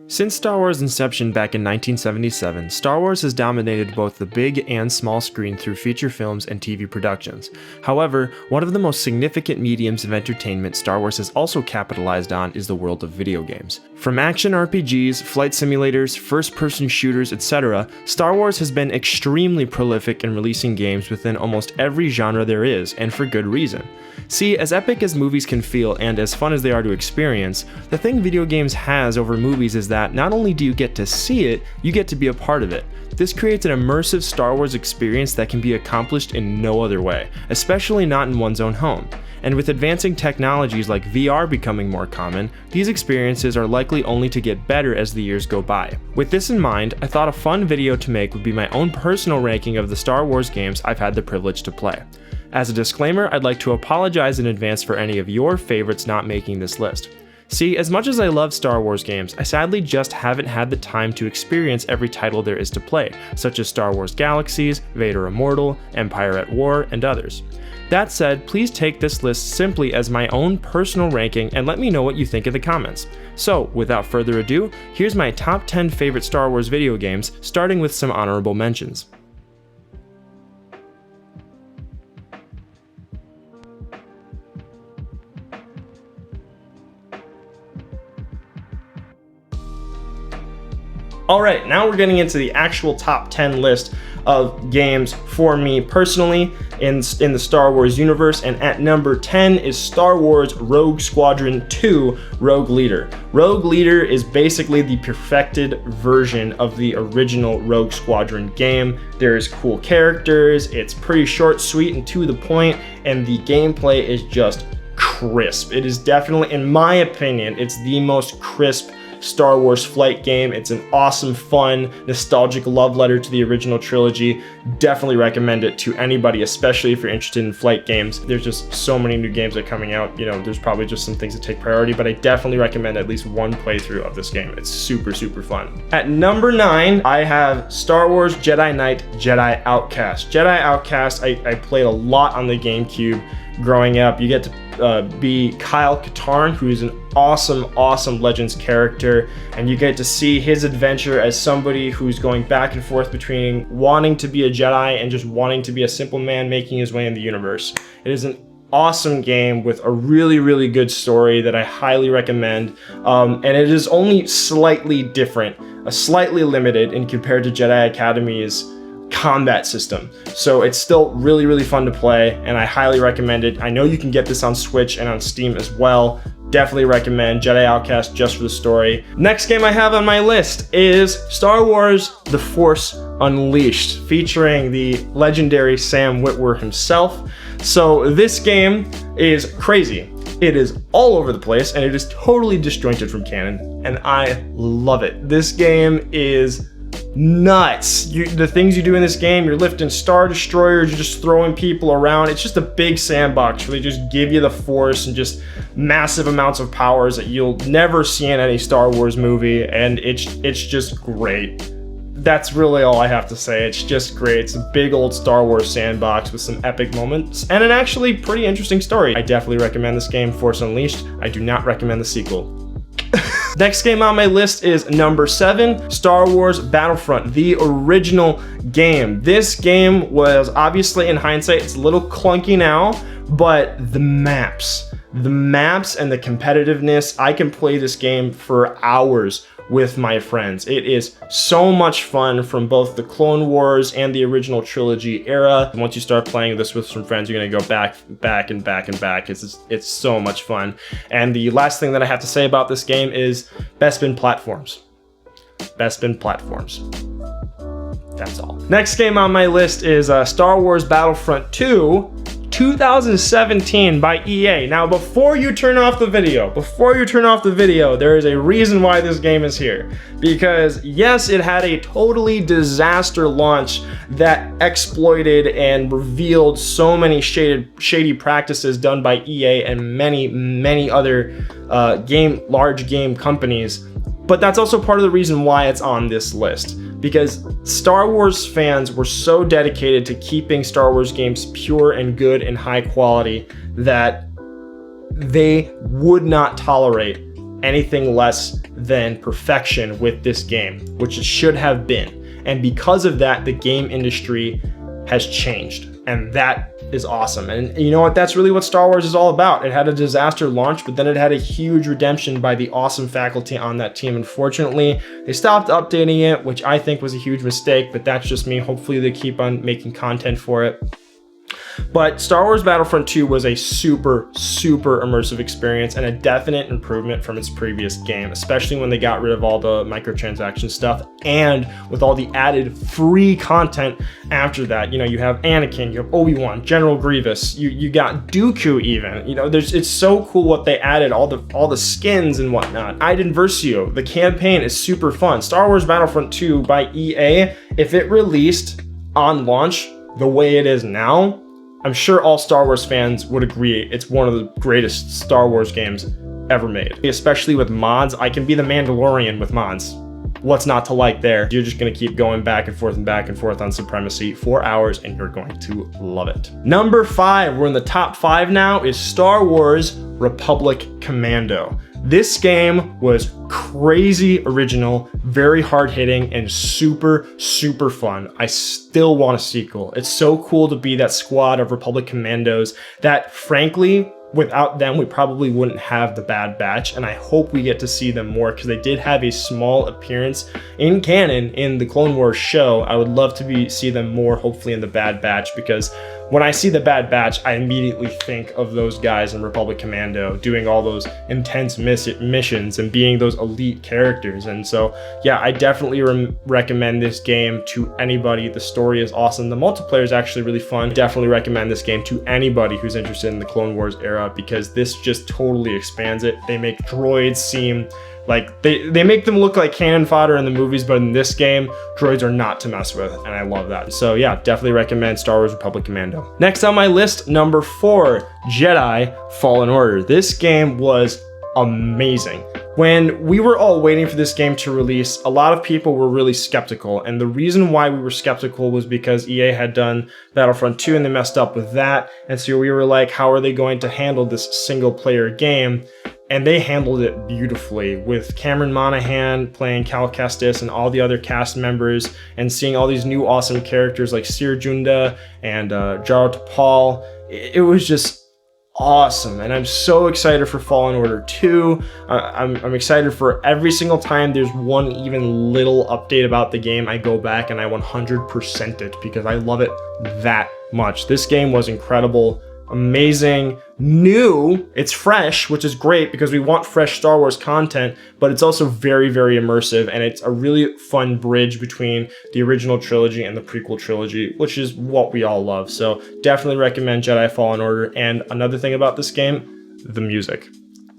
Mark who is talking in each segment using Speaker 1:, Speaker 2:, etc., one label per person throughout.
Speaker 1: Since Star Wars' inception back in 1977, Star Wars has dominated both the big and small screen through feature films and TV productions. However, one of the most significant mediums of entertainment Star Wars has also capitalized on is the world of video games. From action RPGs, flight simulators, first-person shooters, etc., Star Wars has been extremely prolific in releasing games within almost every genre there is, and for good reason. See, as epic as movies can feel and as fun as they are to experience, the thing video games has over movies is that not only do you get to see it, you get to be a part of it. This creates an immersive Star Wars experience that can be accomplished in no other way, especially not in one's own home. And with advancing technologies like VR becoming more common, these experiences are likely only to get better as the years go by. With this in mind, I thought a fun video to make would be my own personal ranking of the Star Wars games I've had the privilege to play. As a disclaimer, I'd like to apologize in advance for any of your favorites not making this list. See, as much as I love Star Wars games, I sadly just haven't had the time to experience every title there is to play, such as Star Wars Galaxies, Vader Immortal, Empire at War, and others. That said, please take this list simply as my own personal ranking and let me know what you think in the comments. So, without further ado, here's my top 10 favorite Star Wars video games, starting with some honorable mentions. Alright, now we're getting into the actual top 10 list of games for me personally in the Star Wars universe, and at number 10 is Star Wars Rogue Squadron 2 Rogue Leader. Rogue Leader is basically the perfected version of the original Rogue Squadron game. There's cool characters, it's pretty short, sweet, and to the point, and the gameplay is just crisp. It is definitely, in my opinion, it's the most crisp Star Wars flight game. It's an awesome, fun, nostalgic love letter to the original trilogy. Definitely recommend it to anybody, especially if you're interested in flight games. There's just so many new games that are coming out. You know, there's probably just some things that take priority, but I definitely recommend at least one playthrough of this game. It's super, super fun. At number 9, I have Star Wars Jedi Knight Jedi Outcast. Jedi Outcast, I played a lot on the GameCube growing up. You get to be Kyle Katarn, who is an awesome Legends character, and you get to see his adventure as somebody who's going back and forth between wanting to be a Jedi and just wanting to be a simple man making his way in the universe. It is an awesome game with a really good story that I highly recommend, and it is only slightly different, slightly limited in compared to Jedi Academy's combat system. So it's still really fun to play, and I highly recommend it. I know you can get this on Switch and on Steam as well. Definitely recommend Jedi Outcast just for the story. Next game I have on my list is Star Wars The Force Unleashed, featuring the legendary Sam Witwer himself. So this game is crazy. It is all over the place, and it is totally disjointed from canon, and I love it. This game is nuts. The things you do in this game, you're lifting Star Destroyers, you're just throwing people around. It's just a big sandbox where they just give you the Force and just massive amounts of powers that you'll never see in any Star Wars movie, and it's just great. That's really all I have to say. It's just great. It's a big old Star Wars sandbox with some epic moments and an actually pretty interesting story. I definitely recommend this game, Force Unleashed. I do not recommend the sequel. Next game on my list is number 7, Star Wars Battlefront, the original game. This game was, obviously in hindsight, it's a little clunky now, but the maps and the competitiveness, I can play this game for hours with my friends. It is so much fun from both the Clone Wars and the original trilogy era. Once you start playing this with some friends, you're gonna go back. It's so much fun. And the last thing that I have to say about this game is Bespin platforms. Bespin platforms. That's all. Next game on my list is Star Wars Battlefront 2 2017 by EA. Now, before you turn off the video, there is a reason why this game is here. Because yes, it had a totally disaster launch that exploited and revealed so many shady practices done by EA and many other large game companies. But that's also part of the reason why it's on this list, because Star Wars fans were so dedicated to keeping Star Wars games pure and good and high quality that they would not tolerate anything less than perfection with this game, which it should have been. And because of that, the game industry has changed. And that is awesome. And you know what? That's really what Star Wars is all about. It had a disaster launch, but then it had a huge redemption by the awesome faculty on that team. Unfortunately, they stopped updating it, which I think was a huge mistake, but that's just me. Hopefully they keep on making content for it. But Star Wars Battlefront 2 was a super, super immersive experience and a definite improvement from its previous game, especially when they got rid of all the microtransaction stuff and with all the added free content after that. You know, you have Anakin, you have Obi-Wan, General Grievous, you got Dooku even. You know, it's so cool what they added, all the skins and whatnot. Iden Versio, the campaign is super fun. Star Wars Battlefront 2 by EA, if it released on launch the way it is now, I'm sure all Star Wars fans would agree it's one of the greatest Star Wars games ever made. Especially with mods, I can be the Mandalorian with mods. What's not to like there? You're just gonna keep going back and forth on Supremacy for hours and you're going to love it. Number 5, we're in the top 5 now, is Star Wars Republic Commando. This game was crazy original, very hard-hitting, and super, super fun. I still want a sequel. It's so cool to be that squad of Republic Commandos that, frankly, without them, we probably wouldn't have the Bad Batch, and I hope we get to see them more because they did have a small appearance in canon in the Clone Wars show. I would love to see them more, hopefully, in the Bad Batch, because when I see the Bad Batch, I immediately think of those guys in Republic Commando doing all those intense missions and being those elite characters. And so, yeah, I definitely recommend this game to anybody. The story is awesome. The multiplayer is actually really fun. Definitely recommend this game to anybody who's interested in the Clone Wars era because this just totally expands it. They make droids seem like they make them look like cannon fodder in the movies, but in this game, droids are not to mess with, and I love that. So yeah, definitely recommend Star Wars Republic Commando. Next on my list, number 4, Jedi Fallen Order. This game was amazing. When we were all waiting for this game to release, a lot of people were really skeptical, and the reason why we were skeptical was because EA had done Battlefront 2 and they messed up with that, and so we were like, how are they going to handle this single-player game? And they handled it beautifully with Cameron Monaghan playing Cal Kestis and all the other cast members and seeing all these new awesome characters like Cere Junda and Jaro Tapal. It was just awesome, and I'm so excited for Fallen Order 2. I'm excited for every single time there's one even little update about the game, I go back and I 100% it because I love it that much. This game was incredible, amazing, new, it's fresh, which is great because we want fresh Star Wars content, but it's also very, very immersive, and it's a really fun bridge between the original trilogy and the prequel trilogy, which is what we all love. So definitely recommend Jedi Fallen Order. And another thing about this game, the music.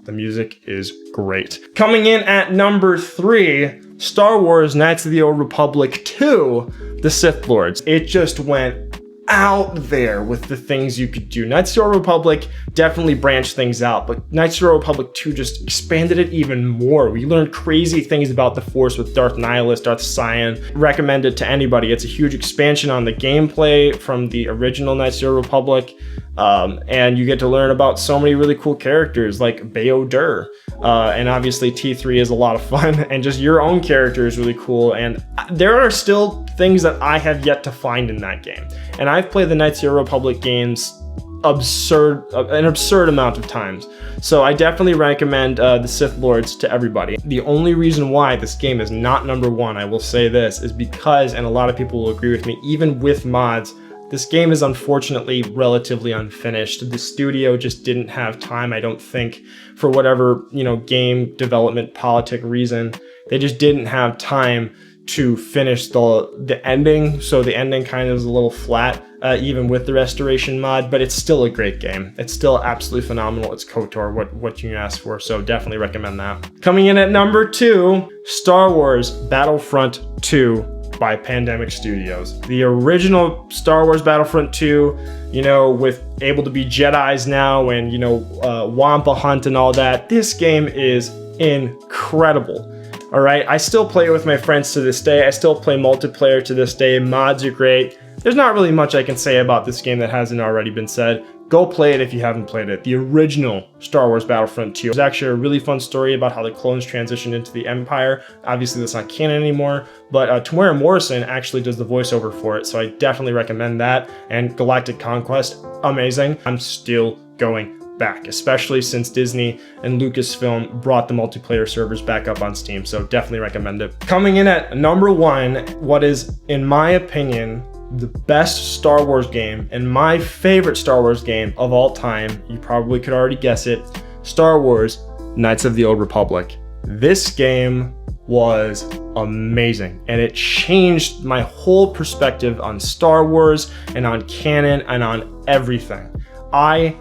Speaker 1: The music is great. Coming in at number 3, Star Wars Knights of the Old Republic 2, The Sith Lords. It just went out there with the things you could do. Knights of the Old Republic definitely branched things out, but Knights of the Old Republic 2 just expanded it even more. We learned crazy things about the Force with Darth Nihilus, Darth Sion. Recommend it to anybody. It's a huge expansion on the gameplay from the original Knights of the Old Republic. And you get to learn about so many really cool characters like Bayo Dur. And obviously T3 is a lot of fun, and just your own character is really cool. And there are still things that I have yet to find in that game. And I've played the Knights of the Old Republic games an absurd amount of times. So I definitely recommend the Sith Lords to everybody. The only reason why this game is not number 1, I will say this, is because, and a lot of people will agree with me, even with mods, this game is unfortunately relatively unfinished. The studio just didn't have time, I don't think, for whatever, game development politic reason. They just didn't have time to finish the ending, so the ending kind of is a little flat, even with the restoration mod, but it's still a great game. It's still absolutely phenomenal. It's KOTOR, what you can ask for, so definitely recommend that. Coming in at number 2, Star Wars Battlefront 2 by Pandemic Studios. The original Star Wars Battlefront 2, with able to be Jedis now and, Wampa Hunt and all that. This game is incredible. All right, I still play it with my friends to this day. I still play multiplayer to this day. Mods are great. There's not really much I can say about this game that hasn't already been said. Go play it if you haven't played it. The original Star Wars Battlefront 2. There's actually a really fun story about how the clones transitioned into the Empire. Obviously, that's not canon anymore, but Tamara Morrison actually does the voiceover for it, so I definitely recommend that. And Galactic Conquest, amazing. I'm still going back, especially since Disney and Lucasfilm brought the multiplayer servers back up on Steam, so definitely recommend it. Coming in at number 1, what is, in my opinion, the best Star Wars game and my favorite Star Wars game of all time, you probably could already guess it, Star Wars Knights of the Old Republic. This game was amazing, and it changed my whole perspective on Star Wars and on canon and on everything. I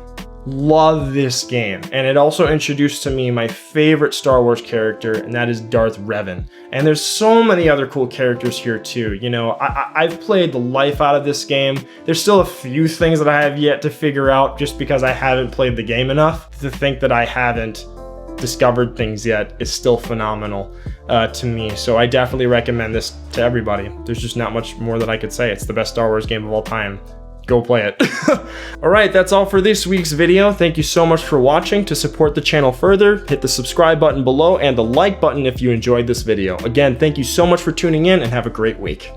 Speaker 1: love this game, and it also introduced to me my favorite Star Wars character, and that is Darth Revan. And there's so many other cool characters here too. You know, I've played the life out of this game. There's still a few things that I have yet to figure out just because I haven't played the game enough. To think that I haven't discovered things yet is still phenomenal to me. So I definitely recommend this to everybody. There's just not much more that I could say. It's the best Star Wars game of all time. Go play it. All right, that's all for this week's video. Thank you so much for watching. To support the channel further, hit the subscribe button below and the like button if you enjoyed this video. Again, thank you so much for tuning in and have a great week.